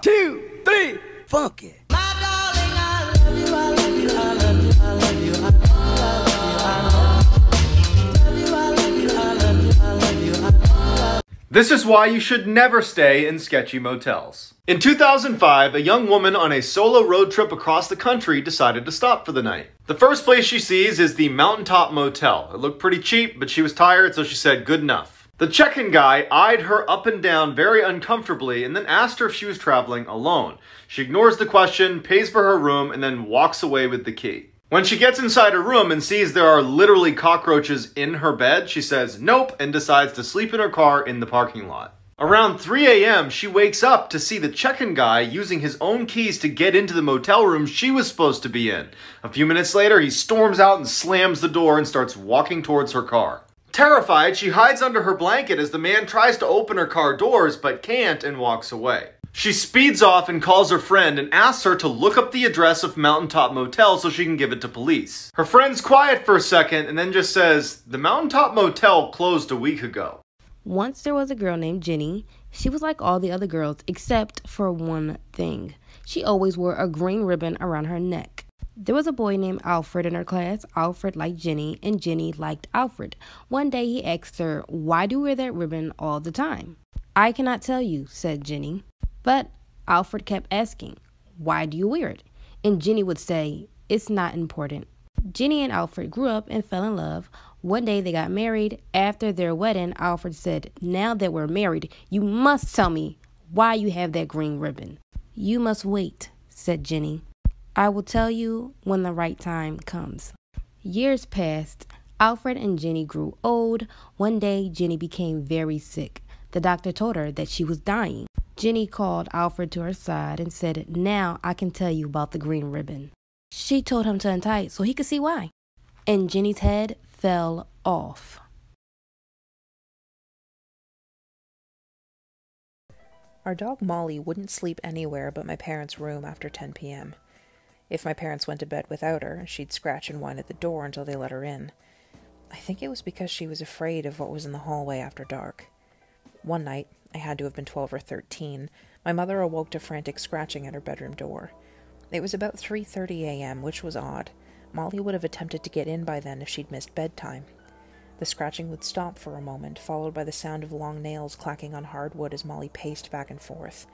2, 3, funky. This is why you should never stay in sketchy motels. In 2005, a young woman on a solo road trip across the country decided to stop for the night. The first place she sees is the Mountaintop Motel. It looked pretty cheap, but she was tired, so she said good enough. The check-in guy eyed her up and down very uncomfortably and then asked her if she was traveling alone. She ignores the question, pays for her room, and then walks away with the key. When she gets inside her room and sees there are literally cockroaches in her bed, she says nope and decides to sleep in her car in the parking lot. Around 3 a.m., she wakes up to see the check-in guy using his own keys to get into the motel room she was supposed to be in. A few minutes later, he storms out and slams the door and starts walking towards her car. Terrified, she hides under her blanket as the man tries to open her car doors but can't and walks away. She speeds off and calls her friend and asks her to look up the address of Mountaintop Motel so she can give it to police. Her friend's quiet for a second and then just says, "The Mountaintop Motel closed a week ago." Once there was a girl named Jenny. She was like all the other girls except for one thing. She always wore a green ribbon around her neck. There was a boy named Alfred in her class. Alfred liked Jenny and Jenny liked Alfred. One day he asked her, "Why do you wear that ribbon all the time?" "I cannot tell you," said Jenny. But Alfred kept asking, "Why do you wear it?" And Jenny would say, "It's not important." Jenny and Alfred grew up and fell in love. One day they got married. After their wedding, Alfred said, "Now that we're married, you must tell me why you have that green ribbon." "You must wait," said Jenny. "I will tell you when the right time comes." Years passed. Alfred and Jenny grew old. One day, Jenny became very sick. The doctor told her that she was dying. Jenny called Alfred to her side and said, "Now I can tell you about the green ribbon." She told him to untie it so he could see why. And Jenny's head fell off. Our dog Molly wouldn't sleep anywhere but my parents' room after 10 p.m. If my parents went to bed without her, she'd scratch and whine at the door until they let her in. I think it was because she was afraid of what was in the hallway after dark. One night, I had to have been 12 or 13, my mother awoke to frantic scratching at her bedroom door. It was about 3:30 a.m., which was odd. Molly would have attempted to get in by then if she'd missed bedtime. The scratching would stop for a moment, followed by the sound of long nails clacking on hardwood as Molly paced back and forth.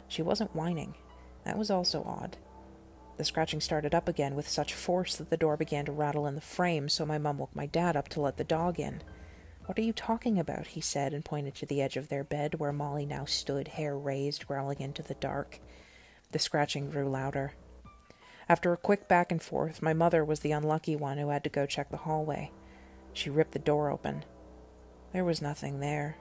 She wasn't whining. That was also odd. The scratching started up again with such force that the door began to rattle in the frame, so my mum woke my dad up to let the dog in. "What are you talking about?" he said, and pointed to the edge of their bed, where Molly now stood, hair raised, growling into the dark. The scratching grew louder. After a quick back and forth, my mother was the unlucky one who had to go check the hallway. She ripped the door open. There was nothing there.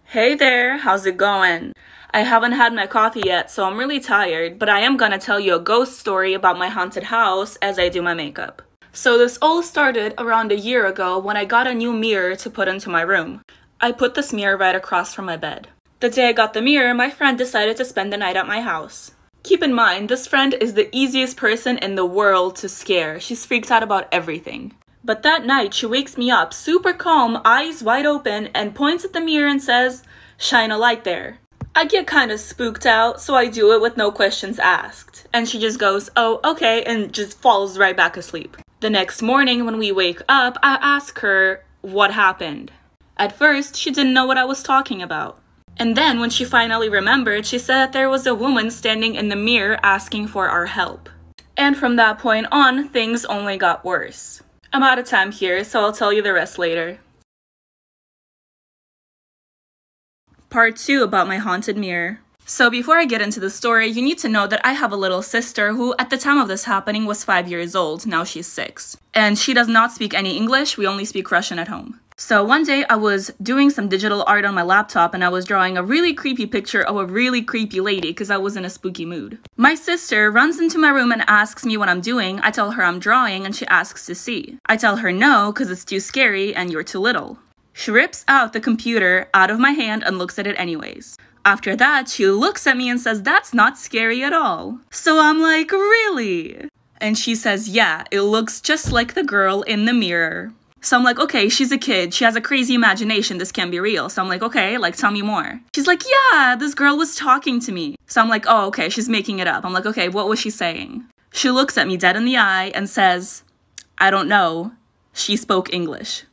Hey there, how's it going? I haven't had my coffee yet, so I'm really tired, but I am gonna tell you a ghost story about my haunted house as I do my makeup. So this all started around a year ago when I got a new mirror to put into my room. I put this mirror right across from my bed. The day I got the mirror, my friend decided to spend the night at my house. Keep in mind, this friend is the easiest person in the world to scare. She's freaked out about everything. But that night, she wakes me up, super calm, eyes wide open, and points at the mirror and says, "Shine a light there." I get kind of spooked out, so I do it with no questions asked. And she just goes, "Oh, okay," and just falls right back asleep. The next morning, when we wake up, I ask her what happened. At first, she didn't know what I was talking about. And then, when she finally remembered, she said that there was a woman standing in the mirror asking for our help. And from that point on, things only got worse. I'm out of time here, so I'll tell you the rest later. Part 2 about my haunted mirror. So before I get into the story, you need to know that I have a little sister who, at the time of this happening, was 5 years old. Now she's 6. And she does not speak any English. We only speak Russian at home. So one day I was doing some digital art on my laptop and I was drawing a really creepy picture of a really creepy lady because I was in a spooky mood. My sister runs into my room and asks me what I'm doing. I tell her I'm drawing and she asks to see. I tell her no because it's too scary and you're too little. She rips out the computer out of my hand and looks at it anyways. After that, she looks at me and says, "That's not scary at all." So I'm like, "Really?" And she says, "Yeah, it looks just like the girl in the mirror." So I'm like, okay, she's a kid. She has a crazy imagination. This can't be real. So I'm like, okay, like, tell me more. She's like, yeah, this girl was talking to me. So I'm like, oh, okay, she's making it up. I'm like, okay, what was she saying? She looks at me dead in the eye and says, I don't know. She spoke English.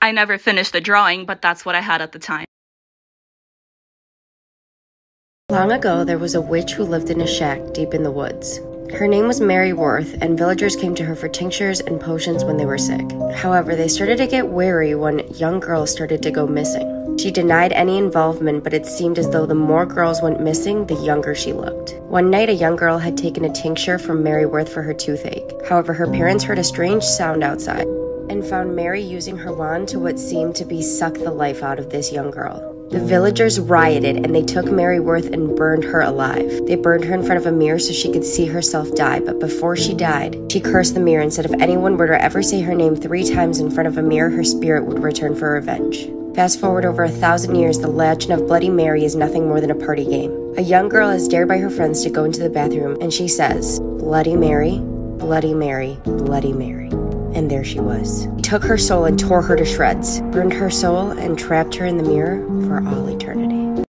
I never finished the drawing, but that's what I had at the time. Long ago, there was a witch who lived in a shack deep in the woods. Her name was Mary Worth, and villagers came to her for tinctures and potions when they were sick. However, they started to get wary when young girls started to go missing. She denied any involvement, but it seemed as though the more girls went missing, the younger she looked. One night, a young girl had taken a tincture from Mary Worth for her toothache. However, her parents heard a strange sound outside and found Mary using her wand to what seemed to be suck the life out of this young girl. The villagers rioted and they took Mary Worth and burned her alive. They burned her in front of a mirror so she could see herself die, but before she died, she cursed the mirror and said if anyone were to ever say her name 3 times in front of a mirror, her spirit would return for revenge. Fast forward over 1,000 years, the legend of Bloody Mary is nothing more than a party game. A young girl is dared by her friends to go into the bathroom and she says, Bloody Mary, Bloody Mary, Bloody Mary. And there she was. He took her soul and tore her to shreds, burned her soul, and trapped her in the mirror for all eternity.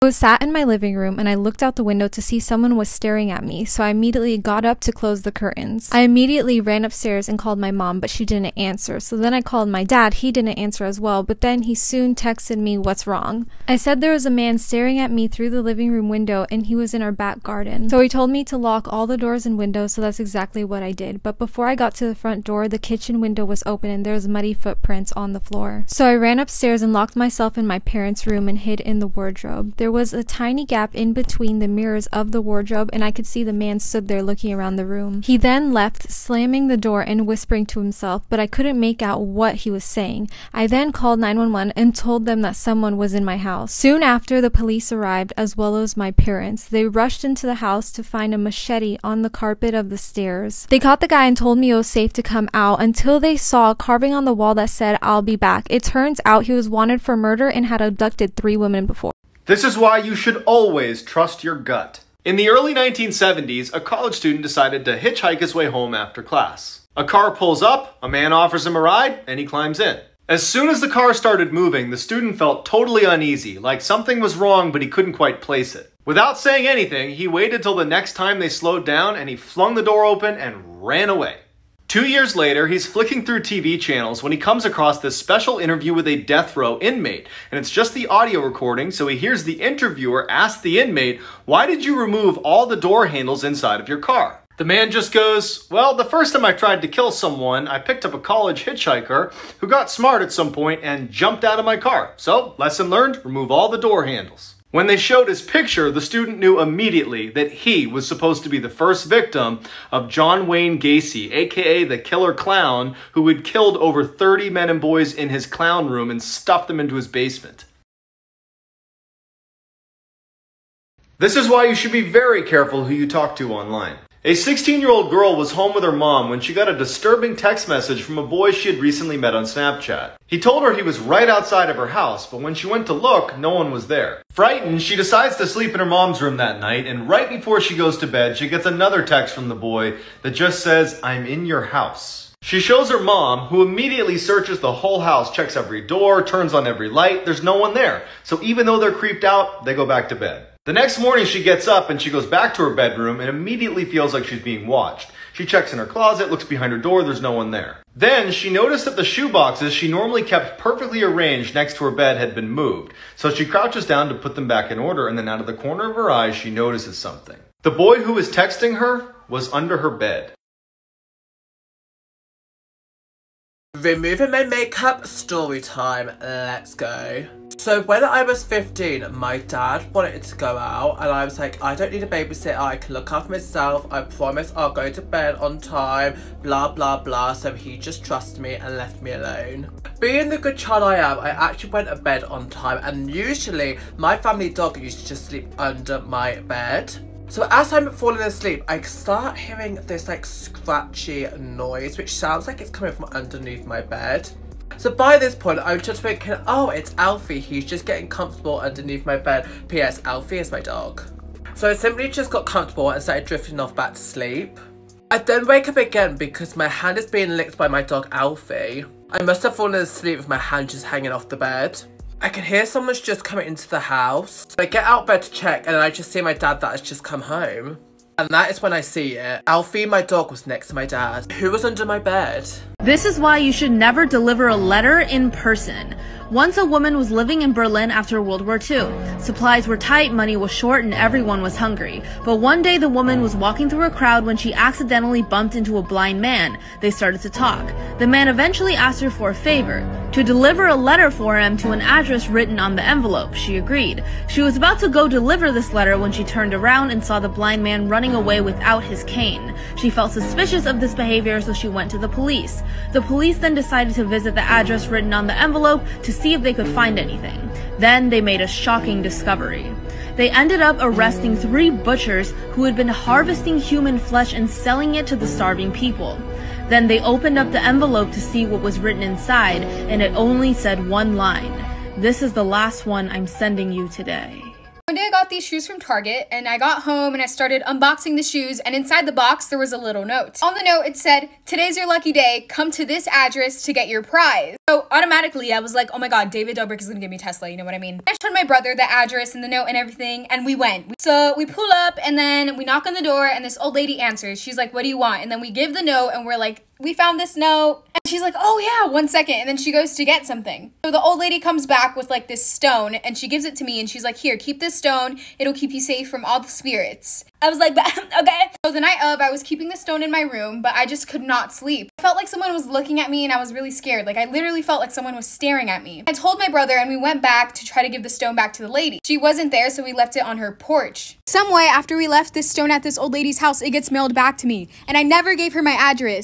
I was sat in my living room and I looked out the window to see someone was staring at me, so I immediately got up to close the curtains. I immediately ran upstairs and called my mom, but she didn't answer, so then I called my dad. He didn't answer as well, but then he soon texted me, what's wrong? I said there was a man staring at me through the living room window and he was in our back garden. So he told me to lock all the doors and windows, so that's exactly what I did. But before I got to the front door, the kitchen window was open and there was muddy footprints on the floor. So I ran upstairs and locked myself in my parents' room and hid in the wardrobe. There was a tiny gap in between the mirrors of the wardrobe and I could see the man stood there looking around the room. He then left, slamming the door and whispering to himself, but I couldn't make out what he was saying. I then called 911 and told them that someone was in my house. Soon after, the police arrived as well as my parents. They rushed into the house to find a machete on the carpet of the stairs. They caught the guy and told me it was safe to come out until they saw a carving on the wall that said, I'll be back. It turns out he was wanted for murder and had abducted 3 women before. This is why you should always trust your gut. In the early 1970s, a college student decided to hitchhike his way home after class. A car pulls up, a man offers him a ride, and he climbs in. As soon as the car started moving, the student felt totally uneasy, like something was wrong but he couldn't quite place it. Without saying anything, he waited till the next time they slowed down and he flung the door open and ran away. 2 years later, he's flicking through TV channels when he comes across this special interview with a death row inmate. And it's just the audio recording, so he hears the interviewer ask the inmate, why did you remove all the door handles inside of your car? The man just goes, well, the first time I tried to kill someone, I picked up a college hitchhiker who got smart at some point and jumped out of my car. So, lesson learned, remove all the door handles. When they showed his picture, the student knew immediately that he was supposed to be the first victim of John Wayne Gacy, aka the killer clown, who had killed over 30 men and boys in his clown room and stuffed them into his basement. This is why you should be very careful who you talk to online. A 16-year-old girl was home with her mom when she got a disturbing text message from a boy she had recently met on Snapchat. He told her he was right outside of her house, but when she went to look, no one was there. Frightened, she decides to sleep in her mom's room that night, and right before she goes to bed, she gets another text from the boy that just says, I'm in your house. She shows her mom, who immediately searches the whole house, checks every door, turns on every light. There's no one there. So even though they're creeped out, they go back to bed. The next morning, she gets up and she goes back to her bedroom and immediately feels like she's being watched. She checks in her closet, looks behind her door, there's no one there. Then she noticed that the shoe boxes she normally kept perfectly arranged next to her bed had been moved. So she crouches down to put them back in order, and then out of the corner of her eye, she notices something. The boy who was texting her was under her bed. Removing my makeup, story time, let's go. So when I was 15, my dad wanted to go out and I was like, I don't need a babysitter, I can look after myself, I promise I'll go to bed on time, blah blah blah, so he just trusted me and left me alone. Being the good child I am, I actually went to bed on time, and usually my family dog used to just sleep under my bed. So as I'm falling asleep, I start hearing this like scratchy noise, which sounds like it's coming from underneath my bed. So by this point, I'm just thinking, oh, it's Alfie. He's just getting comfortable underneath my bed. P.S. Alfie is my dog. So I simply just got comfortable and started drifting off back to sleep. I then wake up again because my hand is being licked by my dog Alfie. I must have fallen asleep with my hand just hanging off the bed. I can hear someone's just coming into the house. I get out of bed to check and I just see my dad that has just come home. And that is when I see it. Alfie, my dog, was next to my dad, who was under my bed. This is why you should never deliver a letter in person. Once a woman was living in Berlin after World War II. Supplies were tight, money was short, and everyone was hungry. But one day the woman was walking through a crowd when she accidentally bumped into a blind man. They started to talk. The man eventually asked her for a favor, to deliver a letter for him to an address written on the envelope. She agreed. She was about to go deliver this letter when she turned around and saw the blind man running away without his cane. She felt suspicious of this behavior, so she went to the police. The police then decided to visit the address written on the envelope to see if they could find anything. Then they made a shocking discovery. They ended up arresting 3 butchers who had been harvesting human flesh and selling it to the starving people. Then they opened up the envelope to see what was written inside, and it only said one line. "This is the last one I'm sending you today." One day I got these shoes from Target, and I got home and I started unboxing the shoes, and inside the box there was a little note. On the note it said, "Today's your lucky day, come to this address to get your prize." So automatically I was like, oh my god, David Dobrik is gonna give me Tesla, you know what I mean? I showed my brother the address and the note and everything, and we went. So we pull up and then we knock on the door and this old lady answers. She's like, "What do you want?" And then we give the note and we're like, "We found this note." And she's like, "Oh yeah, 1 second." And then she goes to get something. So the old lady comes back with like this stone and she gives it to me and she's like, "Here, keep this stone. It'll keep you safe from all the spirits." I was like, okay. So the night of, I was keeping the stone in my room, but I just could not sleep. I felt like someone was looking at me and I was really scared. Like I literally felt like someone was staring at me. I told my brother and we went back to try to give the stone back to the lady. She wasn't there, so we left it on her porch. Some way after we left this stone at this old lady's house, it gets mailed back to me. And I never gave her my address.